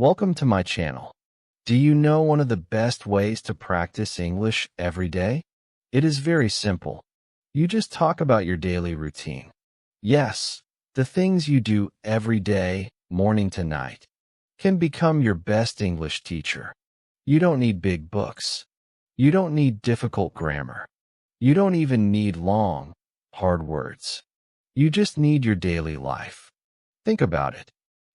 Welcome to my channel. Do you know one of the best ways to practice English every day? It is very simple. You just talk about your daily routine. Yes, the things you do every day, morning to night, can become your best English teacher. You don't need big books. You don't need difficult grammar. You don't even need long, hard words. You just need your daily life. Think about it.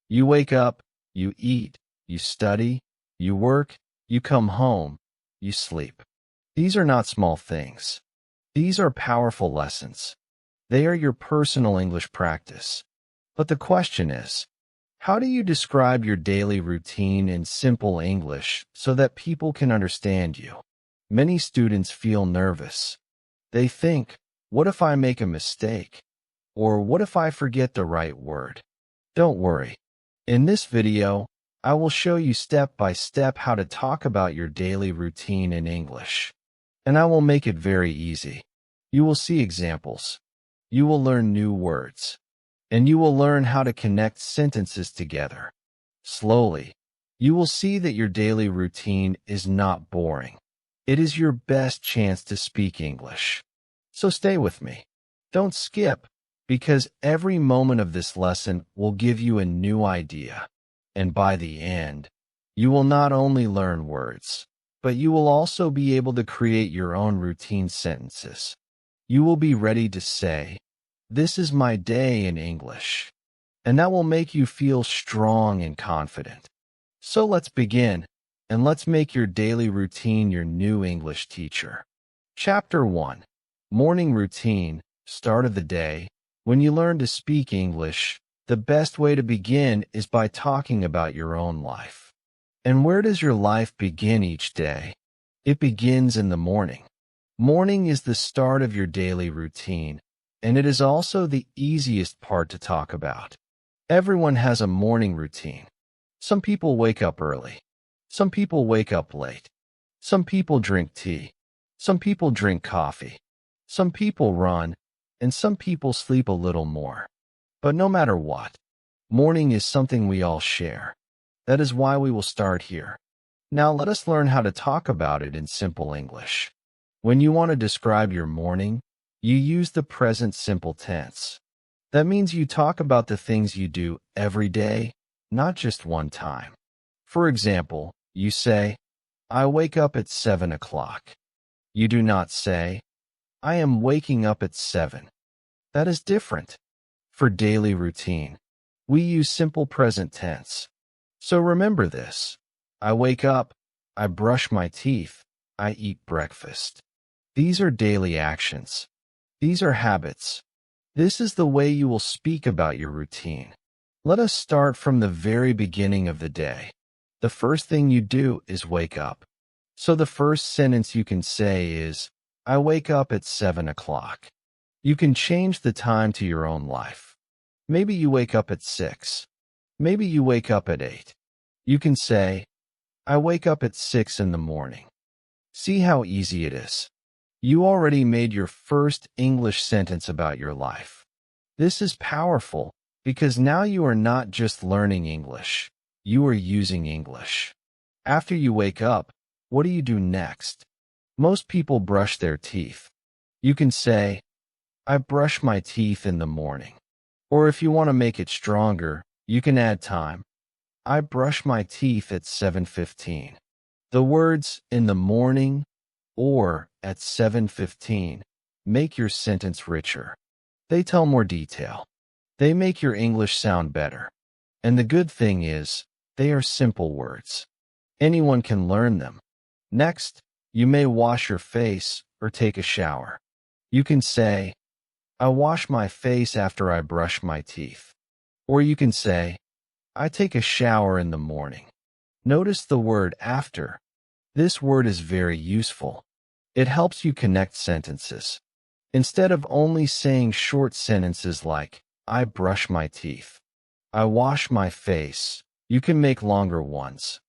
You wake up, you eat, you study, you work, you come home, you sleep. These are not small things. These are powerful lessons. They are your personal English practice. But the question is, how do you describe your daily routine in simple English so that people can understand you? Many students feel nervous. They think, what if I make a mistake? Or what if I forget the right word? Don't worry. In this video, I will show you step by step how to talk about your daily routine in English. And I will make it very easy. You will see examples. You will learn new words. And you will learn how to connect sentences together. Slowly, you will see that your daily routine is not boring. It is your best chance to speak English. So stay with me. Don't skip, because every moment of this lesson will give you a new idea. And by the end, you will not only learn words, but you will also be able to create your own routine sentences. You will be ready to say, "This is my day" in English. And that will make you feel strong and confident. So let's begin, and let's make your daily routine your new English teacher. Chapter 1. Morning Routine, Start of the Day. When you learn to speak English, the best way to begin is by talking about your own life. And where does your life begin each day? It begins in the morning. Morning is the start of your daily routine, and it is also the easiest part to talk about. Everyone has a morning routine. Some people wake up early. Some people wake up late. Some people drink tea. Some people drink coffee. Some people run, and some people sleep a little more. But no matter what, morning is something we all share. That is why we will start here. Now let us learn how to talk about it in simple English. When you want to describe your morning, you use the present simple tense. That means you talk about the things you do every day, not just one time. For example, you say, "I wake up at 7 o'clock." You do not say, "I am waking up at 7. That is different. For daily routine, we use simple present tense. So remember this. I wake up, I brush my teeth, I eat breakfast. These are daily actions. These are habits. This is the way you will speak about your routine. Let us start from the very beginning of the day. The first thing you do is wake up. So the first sentence you can say is, "I wake up at 7 o'clock. You can change the time to your own life. Maybe you wake up at 6. Maybe you wake up at 8. You can say, "I wake up at 6 in the morning." See how easy it is. You already made your first English sentence about your life. This is powerful because now you are not just learning English. You are using English. After you wake up, what do you do next? Most people brush their teeth. You can say, "I brush my teeth in the morning." Or if you want to make it stronger, you can add time. "I brush my teeth at 7:15. The words "in the morning" or "at 7:15 make your sentence richer. They tell more detail. They make your English sound better. And the good thing is, they are simple words. Anyone can learn them. Next, you may wash your face or take a shower. You can say, "I wash my face after I brush my teeth." Or you can say, "I take a shower in the morning." Notice the word "after." This word is very useful. It helps you connect sentences. Instead of only saying short sentences like, "I brush my teeth," "I wash my face," you can make longer ones.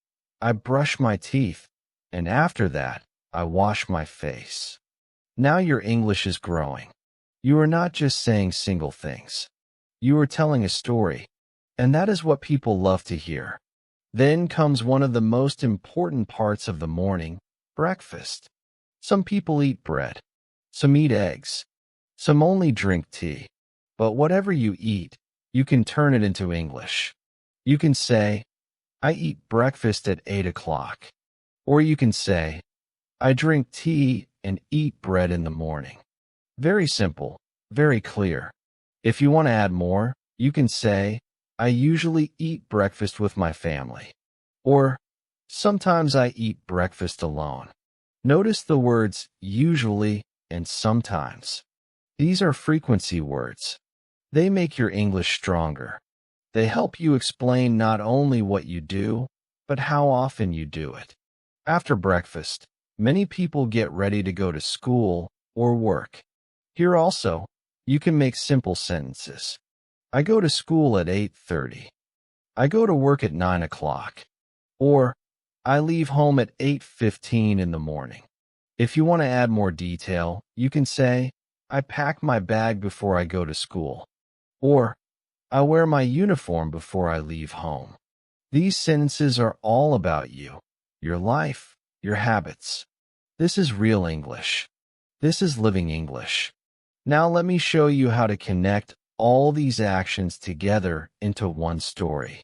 "I brush my teeth," and after that, "I wash my face." Now your English is growing. You are not just saying single things. You are telling a story, and that is what people love to hear. Then comes one of the most important parts of the morning, breakfast. Some people eat bread. Some eat eggs. Some only drink tea. But whatever you eat, you can turn it into English. You can say, I eat breakfast at 8 o'clock. Or you can say, I drink tea and eat bread in the morning. Very simple, very clear. If you want to add more, you can say, I usually eat breakfast with my family. Or, sometimes I eat breakfast alone. Notice the words usually and sometimes. These are frequency words. They make your English stronger. They help you explain not only what you do, but how often you do it. After breakfast, many people get ready to go to school or work. Here also, you can make simple sentences. I go to school at 8:30. I go to work at 9 o'clock. Or, I leave home at 8:15 in the morning. If you want to add more detail, you can say, I pack my bag before I go to school. Or, I wear my uniform before I leave home. These sentences are all about you, your life, your habits. This is real English. This is living English. Now let me show you how to connect all these actions together into one story.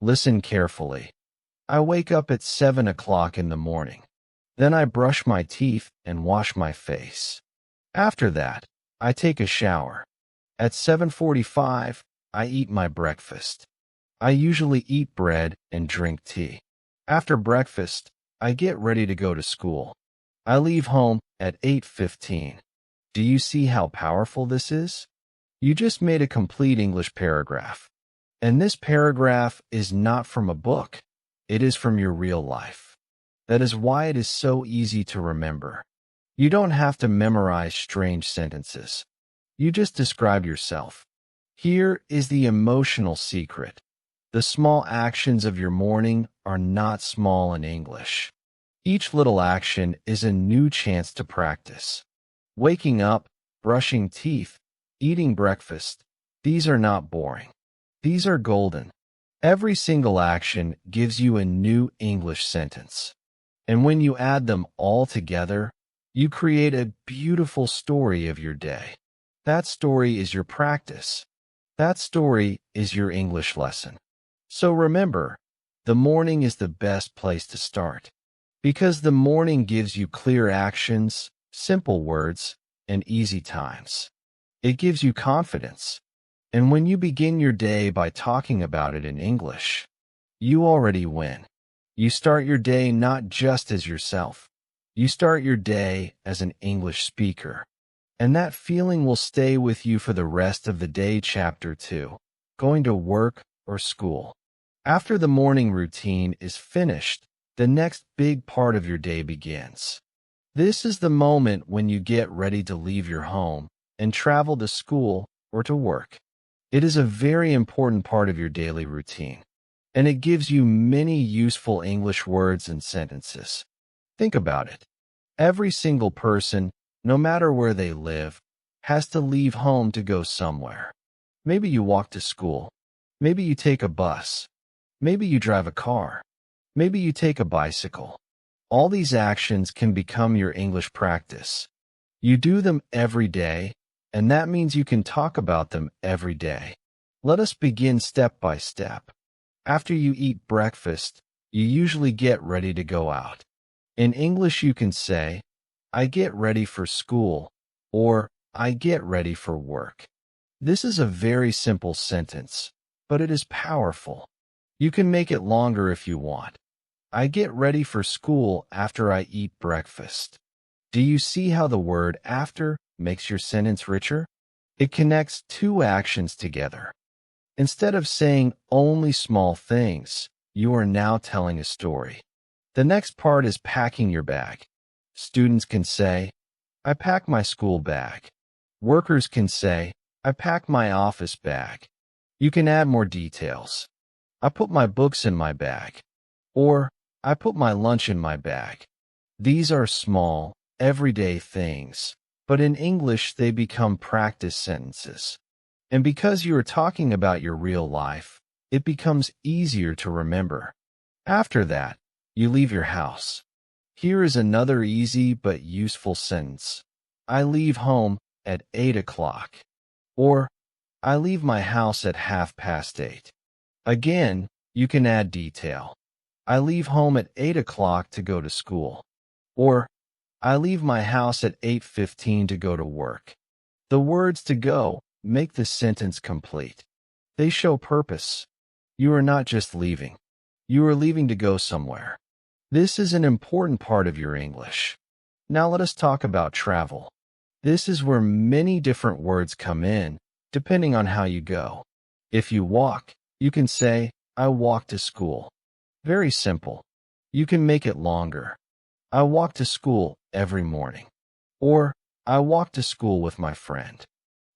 Listen carefully. I wake up at 7 o'clock in the morning. Then I brush my teeth and wash my face. After that, I take a shower. At 7:45, I eat my breakfast. I usually eat bread and drink tea. After breakfast, I get ready to go to school. I leave home at 8:15. Do you see how powerful this is? You just made a complete English paragraph. And this paragraph is not from a book. It is from your real life. That is why it is so easy to remember. You don't have to memorize strange sentences. You just describe yourself. Here is the emotional secret. The small actions of your morning are not small in English. Each little action is a new chance to practice. Waking up, brushing teeth, eating breakfast, these are not boring. These are golden. Every single action gives you a new English sentence. And when you add them all together, you create a beautiful story of your day. That story is your practice. That story is your English lesson. So remember, the morning is the best place to start. Because the morning gives you clear actions, simple words, and easy times. It gives you confidence. And when you begin your day by talking about it in English, you already win. You start your day not just as yourself. You start your day as an English speaker. And that feeling will stay with you for the rest of the day. Chapter 2. Going to work or school. After the morning routine is finished, the next big part of your day begins. This is the moment when you get ready to leave your home and travel to school or to work. It is a very important part of your daily routine, and it gives you many useful English words and sentences. Think about it. Every single person, no matter where they live, has to leave home to go somewhere. Maybe you walk to school. Maybe you take a bus. Maybe you drive a car. Maybe you take a bicycle. All these actions can become your English practice. You do them every day, and that means you can talk about them every day. Let us begin step by step. After you eat breakfast, you usually get ready to go out. In English, you can say, I get ready for school, or I get ready for work. This is a very simple sentence, but it is powerful. You can make it longer if you want. I get ready for school after I eat breakfast. Do you see how the word after makes your sentence richer? It connects two actions together. Instead of saying only small things, you are now telling a story. The next part is packing your bag. Students can say, I pack my school bag. Workers can say, I pack my office bag. You can add more details. I put my books in my bag. Or, I put my lunch in my bag. These are small, everyday things, but in English they become practice sentences. And because you are talking about your real life, it becomes easier to remember. After that, you leave your house. Here is another easy but useful sentence. I leave home at 8 o'clock. Or, I leave my house at 8:30. Again, you can add detail. I leave home at 8 o'clock to go to school. Or, I leave my house at 8:15 to go to work. The words to go make the sentence complete. They show purpose. You are not just leaving. You are leaving to go somewhere. This is an important part of your English. Now let us talk about travel. This is where many different words come in, depending on how you go. If you walk, you can say, I walk to school. Very simple. You can make it longer. I walk to school every morning. Or, I walk to school with my friend.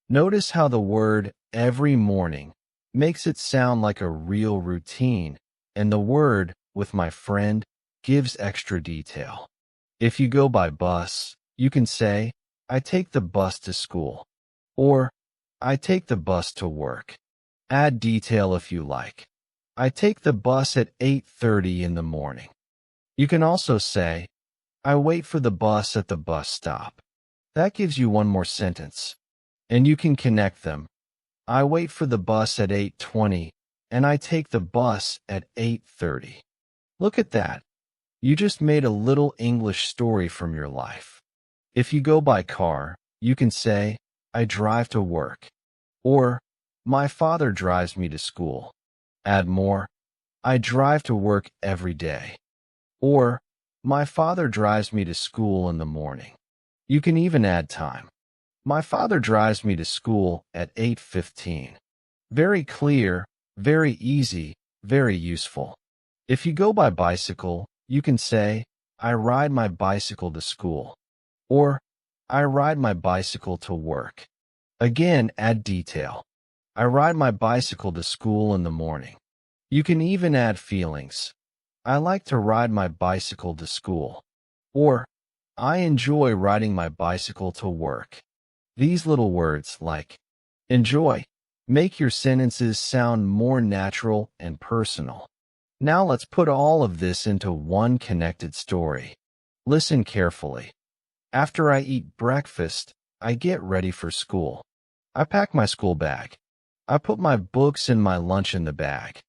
Notice how the word every morning makes it sound like a real routine, and the word with my friend gives extra detail. If you go by bus, you can say, I take the bus to school. Or, I take the bus to work. Add detail if you like. I take the bus at 8:30 in the morning. You can also say, I wait for the bus at the bus stop. That gives you one more sentence. And you can connect them. I wait for the bus at 8:20, and I take the bus at 8:30. Look at that. You just made a little English story from your life. If you go by car, you can say, I drive to work. Or, my father drives me to school. Add more. I drive to work every day. Or, my father drives me to school in the morning. You can even add time. My father drives me to school at 8:15. Very clear, very easy, very useful. If you go by bicycle, you can say, I ride my bicycle to school. Or, I ride my bicycle to work. Again, add detail. I ride my bicycle to school in the morning. You can even add feelings. I like to ride my bicycle to school. Or, I enjoy riding my bicycle to work. These little words, like enjoy, make your sentences sound more natural and personal. Now let's put all of this into one connected story. Listen carefully. After I eat breakfast, I get ready for school. I pack my school bag. I put my books and my lunch in the bag.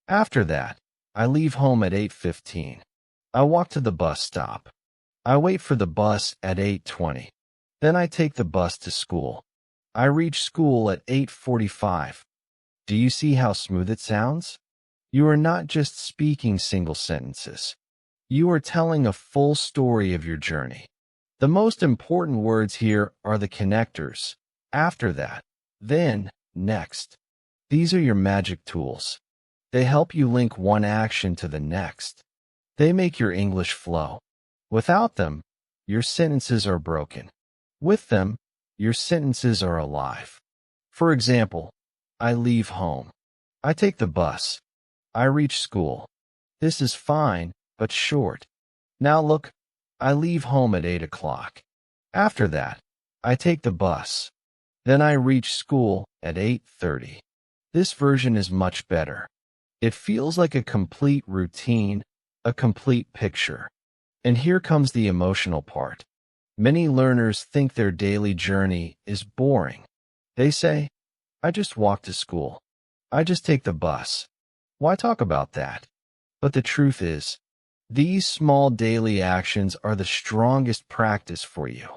After that, I leave home at 8:15. I walk to the bus stop. I wait for the bus at 8:20. Then I take the bus to school. I reach school at 8:45. Do you see how smooth it sounds? You are not just speaking single sentences. You are telling a full story of your journey. The most important words here are the connectors. After that, then, next. These are your magic tools. They help you link one action to the next. They make your English flow. Without them, your sentences are broken. With them, your sentences are alive. For example, I leave home. I take the bus. I reach school. This is fine, but short. Now look, I leave home at 8 o'clock. After that, I take the bus. Then I reach school at 8:30. This version is much better. It feels like a complete routine, a complete picture. And here comes the emotional part. Many learners think their daily journey is boring. They say, I just walk to school. I just take the bus. Why talk about that? But the truth is, these small daily actions are the strongest practice for you.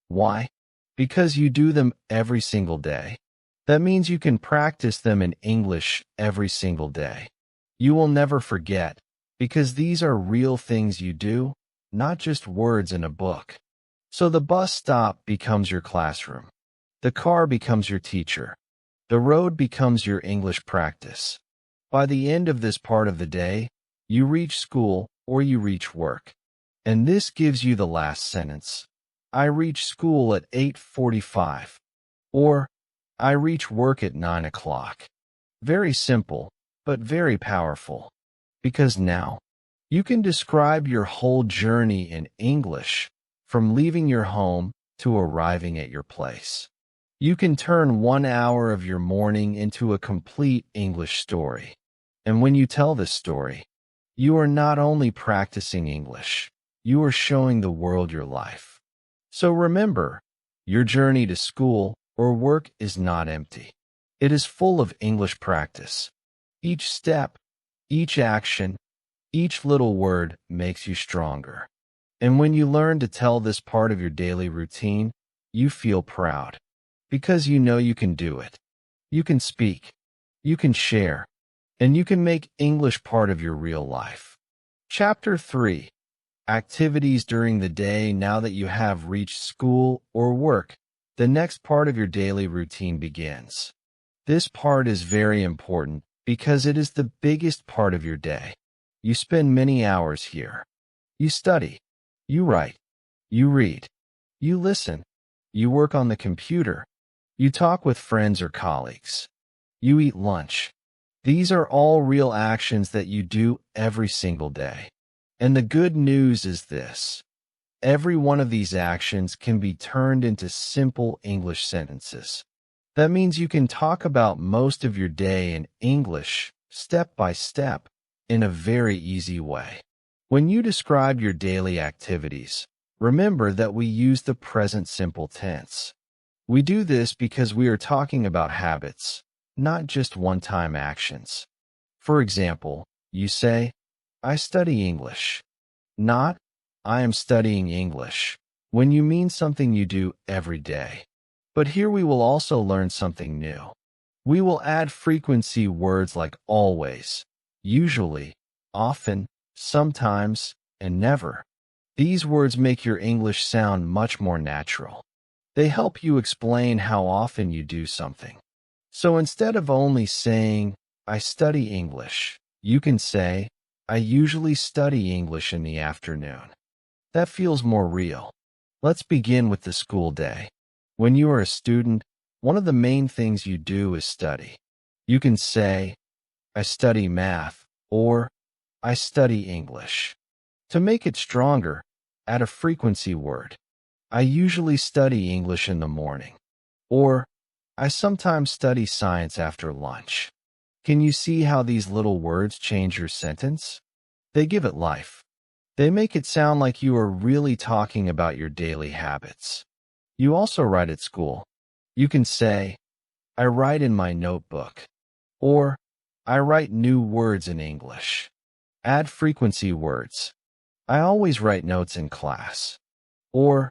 Why? Because you do them every single day. That means you can practice them in English every single day. You will never forget, because these are real things you do, not just words in a book. So the bus stop becomes your classroom. The car becomes your teacher. The road becomes your English practice. By the end of this part of the day, you reach school or you reach work. And this gives you the last sentence. I reach school at 8:45. Or, I reach work at 9 o'clock. Very simple, but very powerful. Because now, you can describe your whole journey in English, from leaving your home to arriving at your place. You can turn 1 hour of your morning into a complete English story. And when you tell this story, You are not only practicing English, you are showing the world your life. So remember, your journey to school or work is not empty. It is full of English practice. Each step, each action, each little word makes you stronger. And when you learn to tell this part of your daily routine, you feel proud. Because you know you can do it. You can speak. You can share. And you can make English part of your real life. Chapter 3. Activities during the day. Now that you have reached school or work, the next part of your daily routine begins. This part is very important because it is the biggest part of your day. You spend many hours here. You study. You write. You read. You listen. You work on the computer. You talk with friends or colleagues. You eat lunch. These are all real actions that you do every single day. And the good news is this. Every one of these actions can be turned into simple English sentences. That means you can talk about most of your day in English, step by step, in a very easy way. When you describe your daily activities, remember that we use the present simple tense. We do this because we are talking about habits, not just one-time actions. For example, you say, I study English. Not, I am studying English, when you mean something you do every day. But here we will also learn something new. We will add frequency words like always, usually, often, sometimes, and never. These words make your English sound much more natural. They help you explain how often you do something. So instead of only saying, I study English, you can say, I usually study English in the afternoon. That feels more real. Let's begin with the school day. When you are a student, one of the main things you do is study. You can say, I study math, or I study English. To make it stronger, add a frequency word. I usually study English in the morning. Or, I sometimes study science after lunch. Can you see how these little words change your sentence? They give it life. They make it sound like you are really talking about your daily habits. You also write at school. You can say, I write in my notebook. Or, I write new words in English. Add frequency words. I always write notes in class. Or,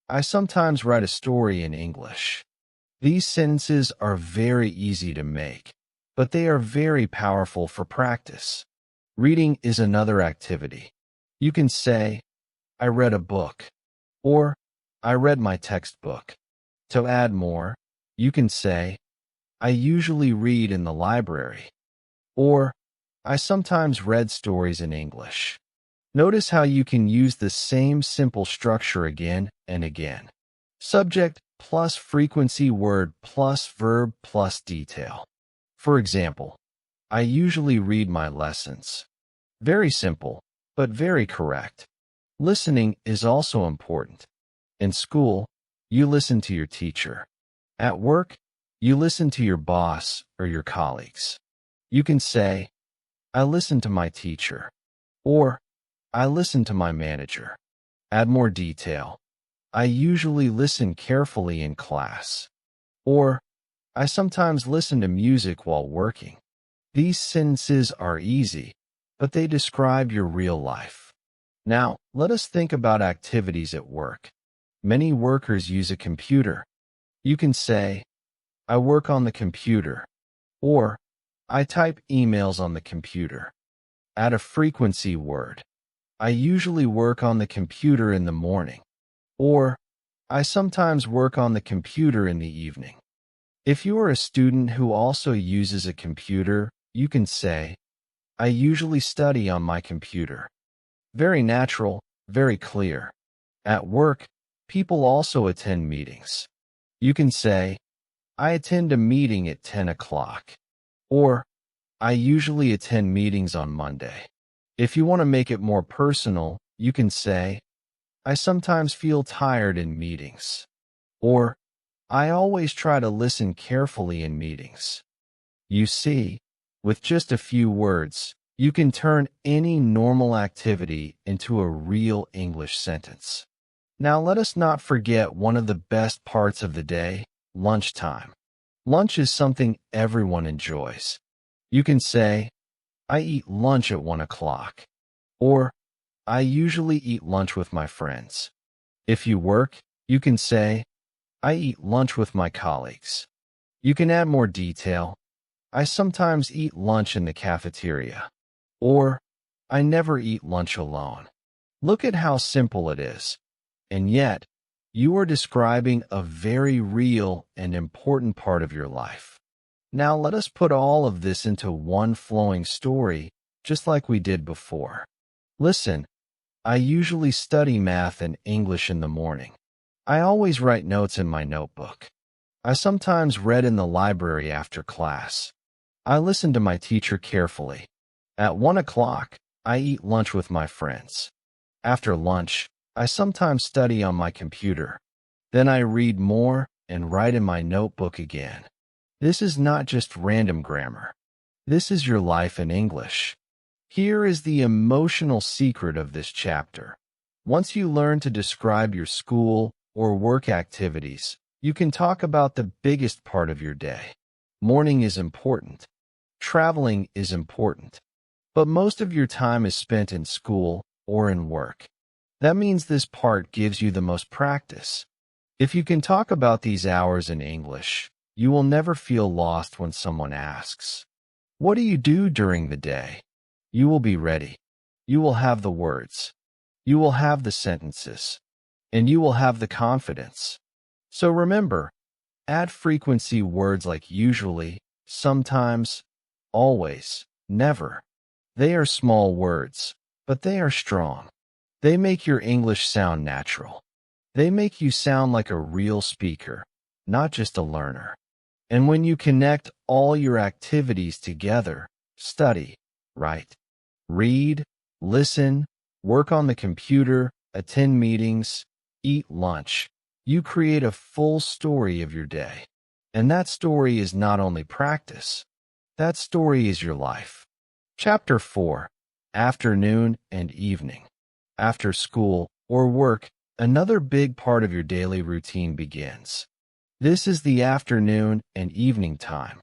I sometimes write a story in English. These sentences are very easy to make, but they are very powerful for practice. Reading is another activity. You can say, I read a book, or I read my textbook. To add more, you can say, I usually read in the library, or I sometimes read stories in English. Notice how you can use the same simple structure again and again. Subject plus frequency word plus verb plus detail. For example, I usually read my lessons. Very simple, but very correct. Listening is also important. In school, you listen to your teacher. At work, you listen to your boss or your colleagues. You can say, I listen to my teacher, or I listen to my manager. Add more detail. I usually listen carefully in class. Or, I sometimes listen to music while working. These sentences are easy, but they describe your real life. Now, let us think about activities at work. Many workers use a computer. You can say, I work on the computer, or I type emails on the computer. Add a frequency word. I usually work on the computer in the morning, or I sometimes work on the computer in the evening. If you are a student who also uses a computer, you can say, I usually study on my computer. Very natural, very clear. At work, people also attend meetings. You can say, I attend a meeting at 10 o'clock, or I usually attend meetings on Monday. If you want to make it more personal, you can say, I sometimes feel tired in meetings. Or, I always try to listen carefully in meetings. You see, with just a few words, You can turn any normal activity into a real English sentence. Now let us not forget one of the best parts of the day, lunchtime. Lunch is something everyone enjoys. You can say, I eat lunch at 1 o'clock, or I usually eat lunch with my friends. If you work, you can say, I eat lunch with my colleagues. You can add more detail. I sometimes eat lunch in the cafeteria. Or, I never eat lunch alone. Look at how simple it is. And yet, you are describing a very real and important part of your life. Now let us put all of this into one flowing story, just like we did before. Listen, I usually study math and English in the morning. I always write notes in my notebook. I sometimes read in the library after class. I listen to my teacher carefully. At 1 o'clock, I eat lunch with my friends. After lunch, I sometimes study on my computer. Then I read more and write in my notebook again. This is not just random grammar. This is your life in English. Here is the emotional secret of this chapter. Once you learn to describe your school or work activities, you can talk about the biggest part of your day. Morning is important. Traveling is important. But most of your time is spent in school or in work. That means this part gives you the most practice. If you can talk about these hours in English, you will never feel lost when someone asks, what do you do during the day? You will be ready. You will have the words. You will have the sentences. And you will have the confidence. So remember, add frequency words like usually, sometimes, always, never. They are small words, but they are strong. They make your English sound natural. They make you sound like a real speaker, not just a learner. And when you connect all your activities together, study, write, read, listen, work on the computer, attend meetings, eat lunch, you create a full story of your day. And that story is not only practice. That story is your life. Chapter 4. Afternoon and Evening. After school or work, another big part of your daily routine begins. This is the afternoon and evening time.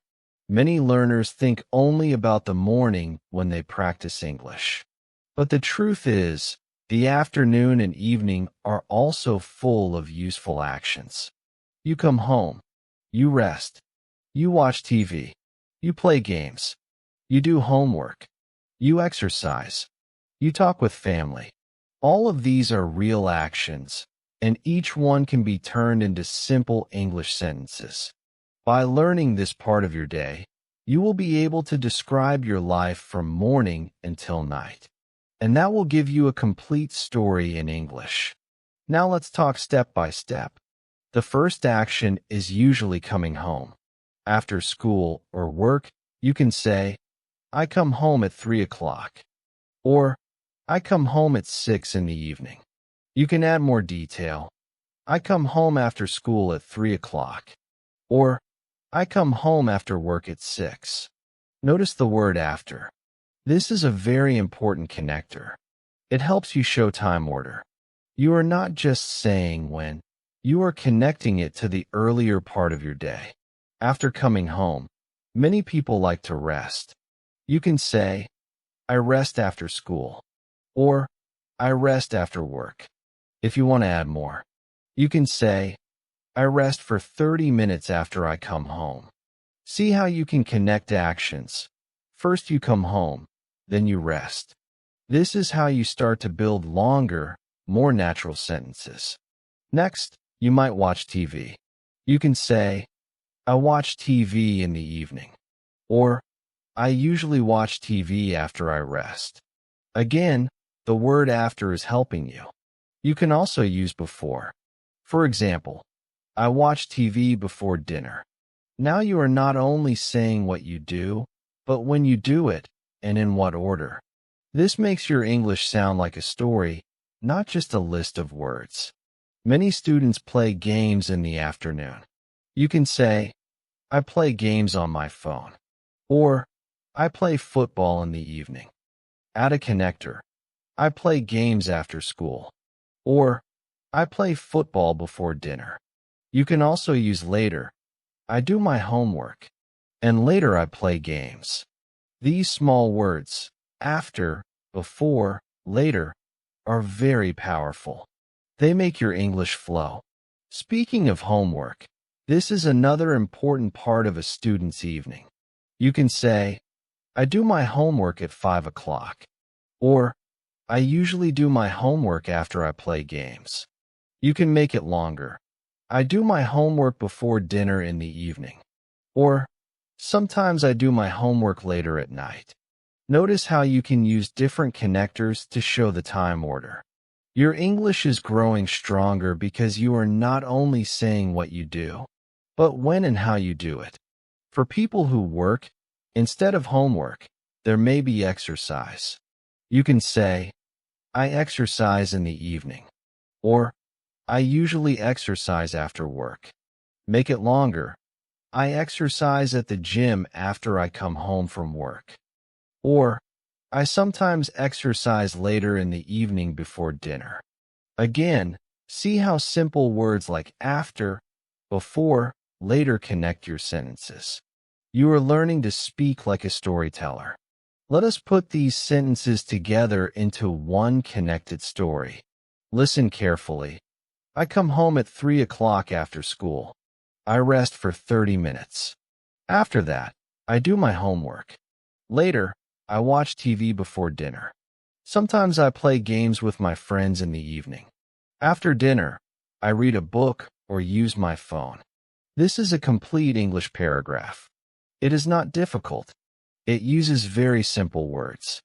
Many learners think only about the morning when they practice English. But the truth is, the afternoon and evening are also full of useful actions. You come home. You rest. You watch TV. You play games. You do homework. You exercise. You talk with family. All of these are real actions, and each one can be turned into simple English sentences. By learning this part of your day, you will be able to describe your life from morning until night. And that will give you a complete story in English. Now let's talk step by step. The first action is usually coming home. After school or work, you can say, I come home at 3 o'clock. Or, I come home at 6 in the evening. You can add more detail. I come home after school at 3 o'clock. Or, I come home after work at 6. Notice the word after. This is a very important connector. It helps you show time order. You are not just saying when, you are connecting it to the earlier part of your day. After coming home, many people like to rest. You can say, I rest after school, or I rest after work. If you want to add more, you can say, I rest for 30 minutes after I come home. See how you can connect actions. First you come home, then you rest. This is how you start to build longer, more natural sentences. Next, you might watch TV. You can say, I watch TV in the evening, or I usually watch TV after I rest. Again, the word after is helping you. You can also use before. For example, I watch TV before dinner. Now you are not only saying what you do, but when you do it, and in what order. This makes your English sound like a story, not just a list of words. Many students play games in the afternoon. You can say, I play games on my phone. Or, I play football in the evening. Add a connector. I play games after school. Or, I play football before dinner. You can also use later. I do my homework. And later I play games. These small words, after, before, later, are very powerful. They make your English flow. Speaking of homework, this is another important part of a student's evening. You can say, I do my homework at 5 o'clock. Or, I usually do my homework after I play games. You can make it longer. I do my homework before dinner in the evening. Or, sometimes I do my homework later at night. Notice how you can use different connectors to show the time order. Your English is growing stronger because you are not only saying what you do, but when and how you do it. For people who work, instead of homework, there may be exercise. You can say, I exercise in the evening. Or, I usually exercise after work. Make it longer. I exercise at the gym after I come home from work. Or, I sometimes exercise later in the evening before dinner. Again, see how simple words like after, before, later connect your sentences. You are learning to speak like a storyteller. Let us put these sentences together into one connected story. Listen carefully. I come home at 3 o'clock after school. I rest for 30 minutes. After that, I do my homework. Later, I watch TV before dinner. Sometimes I play games with my friends in the evening. After dinner, I read a book or use my phone. This is a complete English paragraph. It is not difficult. It uses very simple words.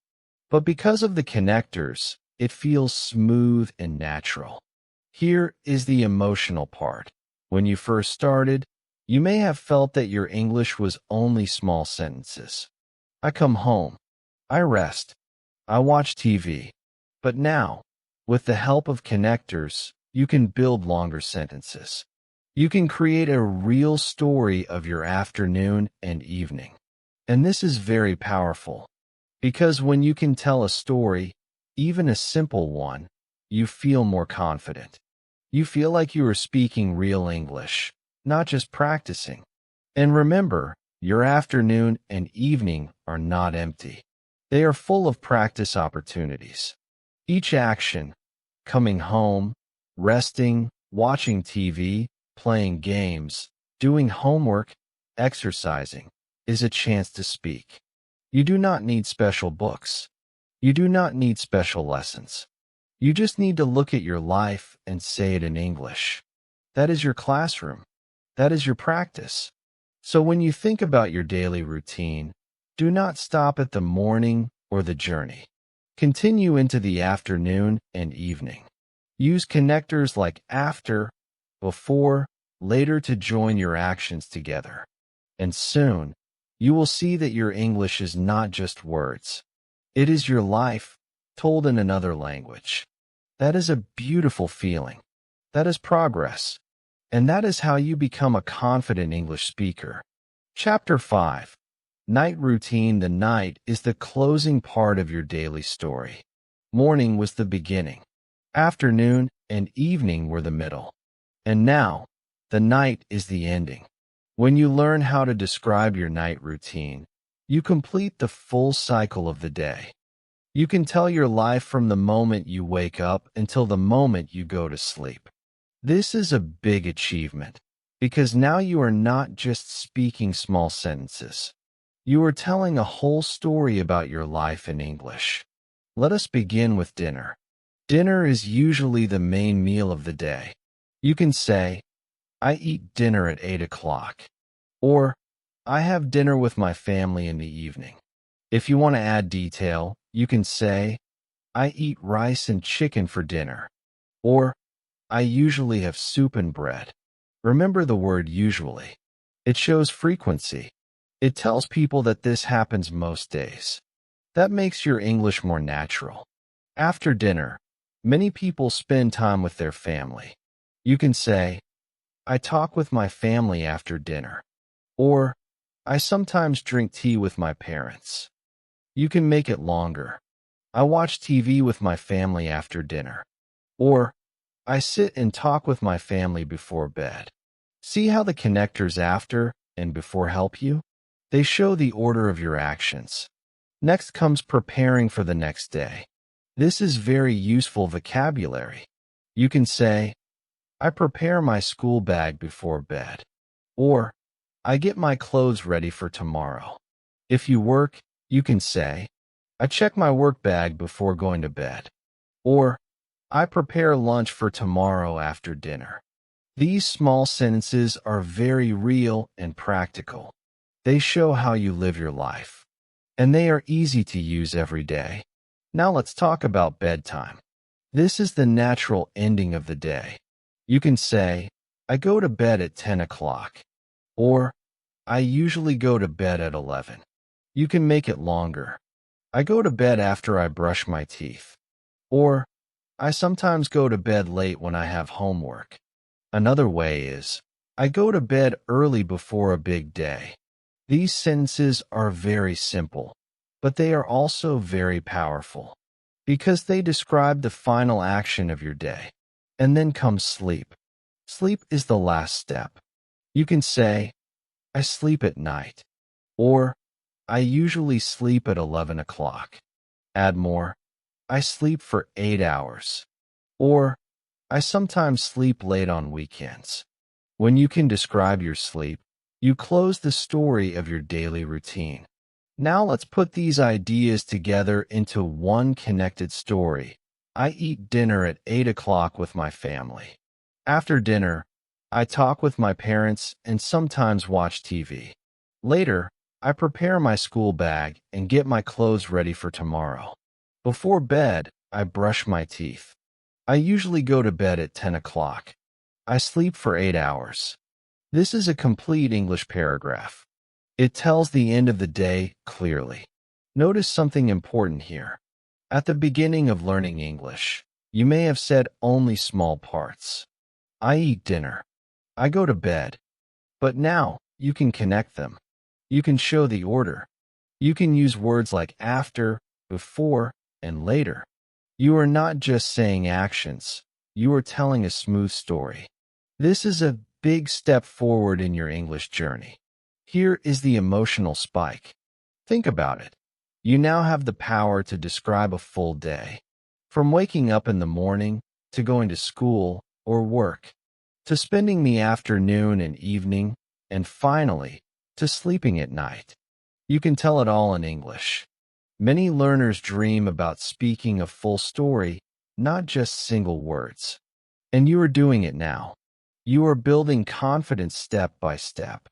But because of the connectors, it feels smooth and natural. Here is the emotional part. When you first started, you may have felt that your English was only small sentences. I come home. I rest. I watch TV. But now, with the help of connectors, you can build longer sentences. You can create a real story of your afternoon and evening. And this is very powerful, because when you can tell a story, even a simple one, you feel more confident. You feel like you are speaking real English, not just practicing. And remember, your afternoon and evening are not empty. They are full of practice opportunities. Each action, coming home, resting, watching TV, playing games, doing homework, exercising, is a chance to speak. You do not need special books. You do not need special lessons. You just need to look at your life and say it in English. That is your classroom. That is your practice. So when you think about your daily routine, do not stop at the morning or the journey. Continue into the afternoon and evening. Use connectors like after, before, later to join your actions together. And soon, you will see that your English is not just words. It is your life, told in another language. That is a beautiful feeling. That is progress. And that is how you become a confident English speaker. Chapter 5. Night Routine. The night is the closing part of your daily story. Morning was the beginning. Afternoon and evening were the middle. And now, the night is the ending. When you learn how to describe your night routine, you complete the full cycle of the day. You can tell your life from the moment you wake up until the moment you go to sleep. This is a big achievement, because now you are not just speaking small sentences. You are telling a whole story about your life in English. Let us begin with dinner. Dinner is usually the main meal of the day. You can say, I eat dinner at 8 o'clock. Or, I have dinner with my family in the evening. If you want to add detail, you can say, I eat rice and chicken for dinner. Or, I usually have soup and bread. Remember the word usually. It shows frequency. It tells people that this happens most days. That makes your English more natural. After dinner, many people spend time with their family. You can say, I talk with my family after dinner. Or, I sometimes drink tea with my parents. You can make it longer. I watch TV with my family after dinner. Or, I sit and talk with my family before bed. See how the connectors after and before help you? They show the order of your actions. Next comes preparing for the next day. This is very useful vocabulary. You can say, I prepare my school bag before bed. Or, I get my clothes ready for tomorrow. If you work, you can say, I check my work bag before going to bed. Or, I prepare lunch for tomorrow after dinner. These small sentences are very real and practical. They show how you live your life. And they are easy to use every day. Now let's talk about bedtime. This is the natural ending of the day. You can say, I go to bed at 10 o'clock. Or, I usually go to bed at 11. You can make it longer. I go to bed after I brush my teeth. Or, I sometimes go to bed late when I have homework. Another way is, I go to bed early before a big day. These sentences are very simple, but they are also very powerful because they describe the final action of your day. And then comes sleep. Sleep is the last step. You can say, I sleep at night. Or, I usually sleep at 11 o'clock. Add more, I sleep for 8 hours. Or, I sometimes sleep late on weekends. When you can describe your sleep, you close the story of your daily routine. Now let's put these ideas together into one connected story. I eat dinner at 8 o'clock with my family. After dinner, I talk with my parents and sometimes watch TV. Later, I prepare my school bag and get my clothes ready for tomorrow. Before bed, I brush my teeth. I usually go to bed at 10 o'clock. I sleep for 8 hours. This is a complete English paragraph. It tells the end of the day clearly. Notice something important here. At the beginning of learning English, you may have said only small parts. I eat dinner. I go to bed. But now, you can connect them. You can show the order. You can use words like after, before, and later. You are not just saying actions. You are telling a smooth story. This is a big step forward in your English journey. Here is the emotional spike. Think about it. You now have the power to describe a full day. From waking up in the morning, to going to school or work, to spending the afternoon and evening, and finally, to sleeping at night. You can tell it all in English. Many learners dream about speaking a full story, not just single words. And you are doing it now. You are building confidence step by step.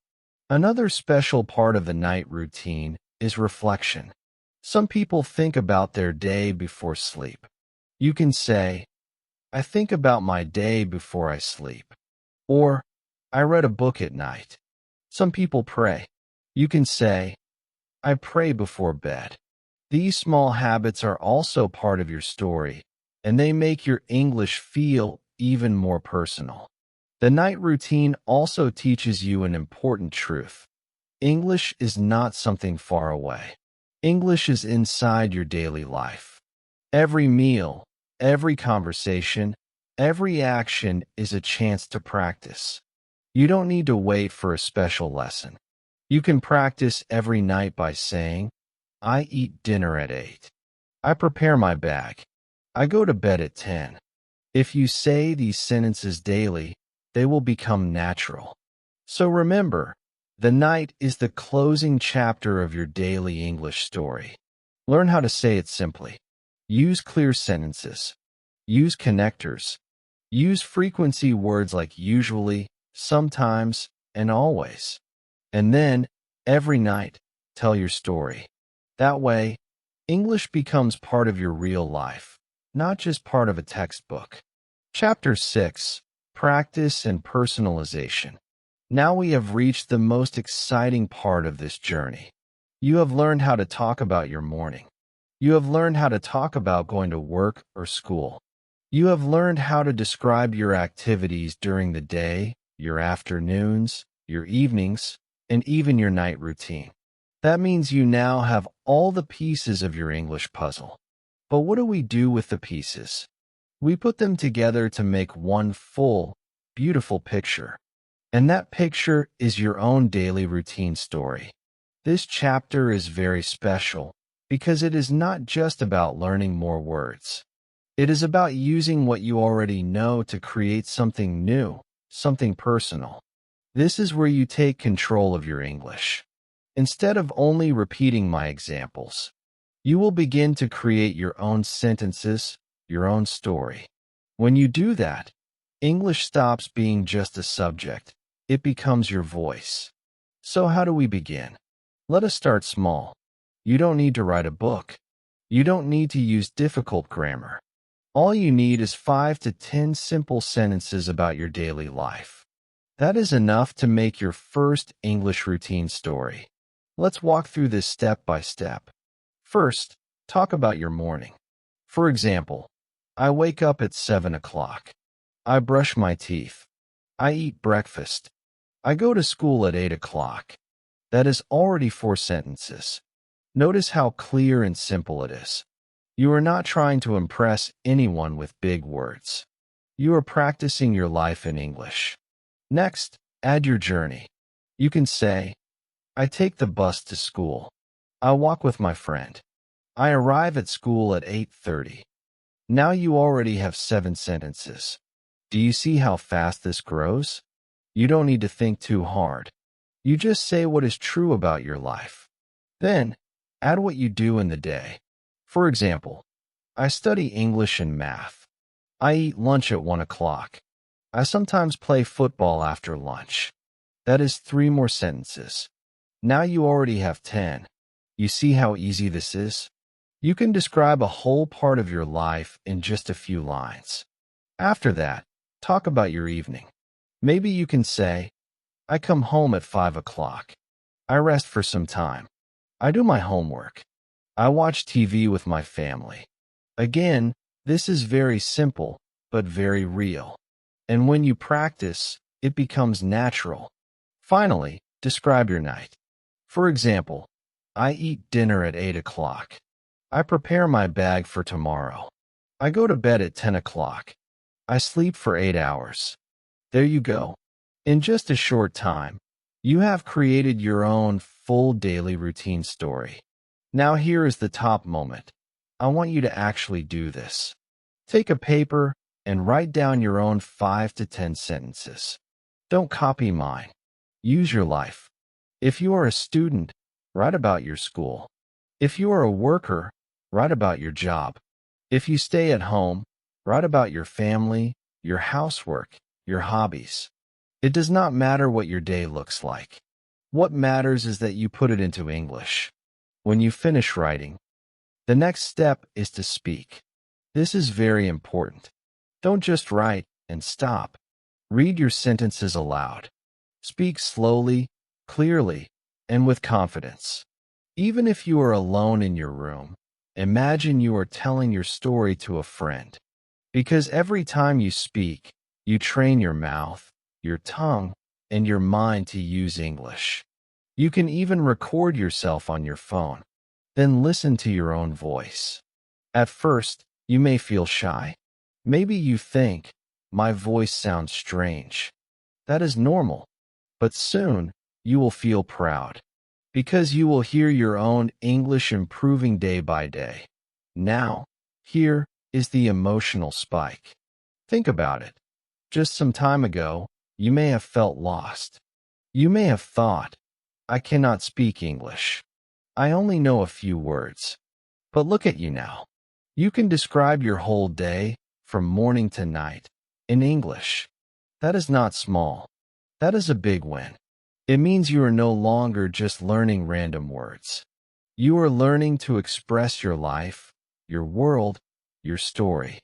Another special part of the night routine is reflection. Some people think about their day before sleep. You can say, I think about my day before I sleep. Or, I read a book at night. Some people pray. You can say, I pray before bed. These small habits are also part of your story, and they make your English feel even more personal. The night routine also teaches you an important truth. English is not something far away. English is inside your daily life. Every meal, every conversation, every action is a chance to practice. You don't need to wait for a special lesson. You can practice every night by saying, I eat dinner at 8. I prepare my bag. I go to bed at 10. If you say these sentences daily, they will become natural. So remember, the night is the closing chapter of your daily English story. Learn how to say it simply. Use clear sentences. Use connectors. Use frequency words like usually, sometimes, and always. And then, every night, tell your story. That way, English becomes part of your real life, not just part of a textbook. Chapter 6. Practice and Personalization. Now we have reached the most exciting part of this journey. You have learned how to talk about your morning. You have learned how to talk about going to work or school. You have learned how to describe your activities during the day, your afternoons, your evenings, and even your night routine. That means you now have all the pieces of your English puzzle. But what do we do with the pieces? We put them together to make one full, beautiful picture. And that picture is your own daily routine story. This chapter is very special because it is not just about learning more words. It is about using what you already know to create something new, something personal. This is where you take control of your English. Instead of only repeating my examples, you will begin to create your own sentences, your own story. When you do that, English stops being just a subject. It becomes your voice. So how do we begin? Let us start small. You don't need to write a book. You don't need to use difficult grammar. All you need is 5 to 10 simple sentences about your daily life. That is enough to make your first English routine story. Let's walk through this step by step. First, talk about your morning. For example, I wake up at 7 o'clock. I brush my teeth. I eat breakfast. I go to school at 8 o'clock. That is already 4 sentences. Notice how clear and simple it is. You are not trying to impress anyone with big words. You are practicing your life in English. Next, add your journey. You can say, I take the bus to school. I walk with my friend. I arrive at school at 8:30. Now you already have 7 sentences. Do you see how fast this grows? You don't need to think too hard. You just say what is true about your life. Then, add what you do in the day. For example, I study English and math. I eat lunch at 1 o'clock. I sometimes play football after lunch. That is 3 more sentences. Now you already have 10. You see how easy this is? You can describe a whole part of your life in just a few lines. After that, talk about your evening. Maybe you can say, I come home at 5 o'clock. I rest for some time. I do my homework. I watch TV with my family. Again, this is very simple, but very real. And when you practice, it becomes natural. Finally, describe your night. For example, I eat dinner at 8 o'clock. I prepare my bag for tomorrow. I go to bed at 10 o'clock. I sleep for 8 hours. There you go. In just a short time, you have created your own full daily routine story. Now here is the top moment. I want you to actually do this. Take a paper and write down your own 5 to 10 sentences. Don't copy mine. Use your life. If you are a student, write about your school. If you are a worker, write about your job. If you stay at home, write about your family, your housework, your hobbies. It does not matter what your day looks like. What matters is that you put it into English. When you finish writing, the next step is to speak. This is very important. Don't just write and stop. Read your sentences aloud. Speak slowly, clearly, and with confidence. Even if you are alone in your room, imagine you are telling your story to a friend. Because every time you speak, you train your mouth, your tongue, and your mind to use English. You can even record yourself on your phone. Then listen to your own voice. At first, you may feel shy. Maybe you think, my voice sounds strange. That is normal. But soon, you will feel proud. Because you will hear your own English improving day by day. Now, here is the emotional spike. Think about it. Just some time ago, you may have felt lost. You may have thought, I cannot speak English. I only know a few words. But look at you now. You can describe your whole day, from morning to night, in English. That is not small. That is a big win. It means you are no longer just learning random words. You are learning to express your life, your world, your story.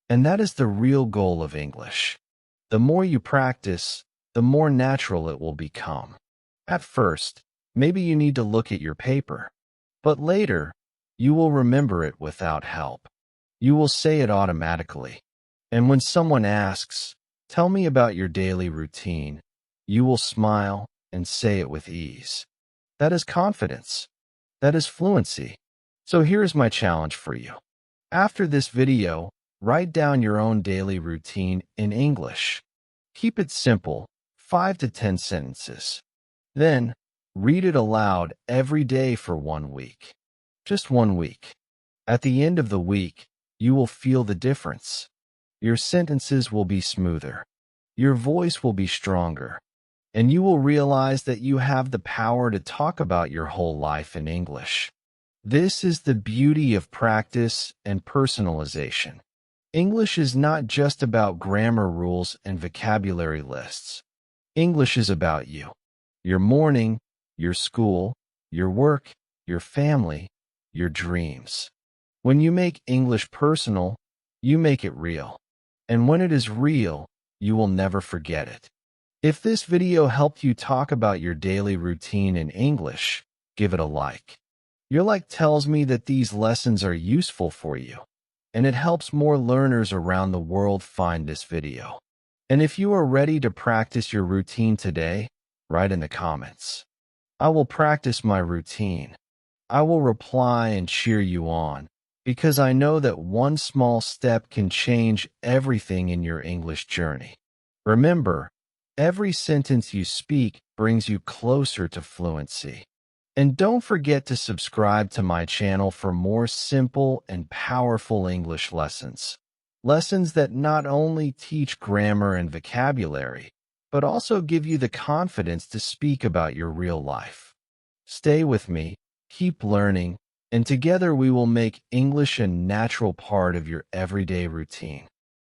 And that is the real goal of English. The more you practice, the more natural it will become. At first, maybe you need to look at your paper. But later, you will remember it without help. You will say it automatically. And when someone asks, tell me about your daily routine, you will smile and say it with ease. That is confidence. That is fluency. So here is my challenge for you. After this video, write down your own daily routine in English. Keep it simple, 5 to 10 sentences. Then, read it aloud every day for 1 week. Just 1 week. At the end of the week, you will feel the difference. Your sentences will be smoother. Your voice will be stronger. And you will realize that you have the power to talk about your whole life in English. This is the beauty of practice and personalization. English is not just about grammar rules and vocabulary lists. English is about you. Your morning, your school, your work, your family, your dreams. When you make English personal, you make it real. And when it is real, you will never forget it. If this video helped you talk about your daily routine in English, give it a like. Your like tells me that these lessons are useful for you, and it helps more learners around the world find this video. And if you are ready to practice your routine today, write in the comments. I will practice my routine. I will reply and cheer you on, because I know that one small step can change everything in your English journey. Remember, every sentence you speak brings you closer to fluency. And don't forget to subscribe to my channel for more simple and powerful English lessons. Lessons that not only teach grammar and vocabulary, but also give you the confidence to speak about your real life. Stay with me, keep learning, and together we will make English a natural part of your everyday routine.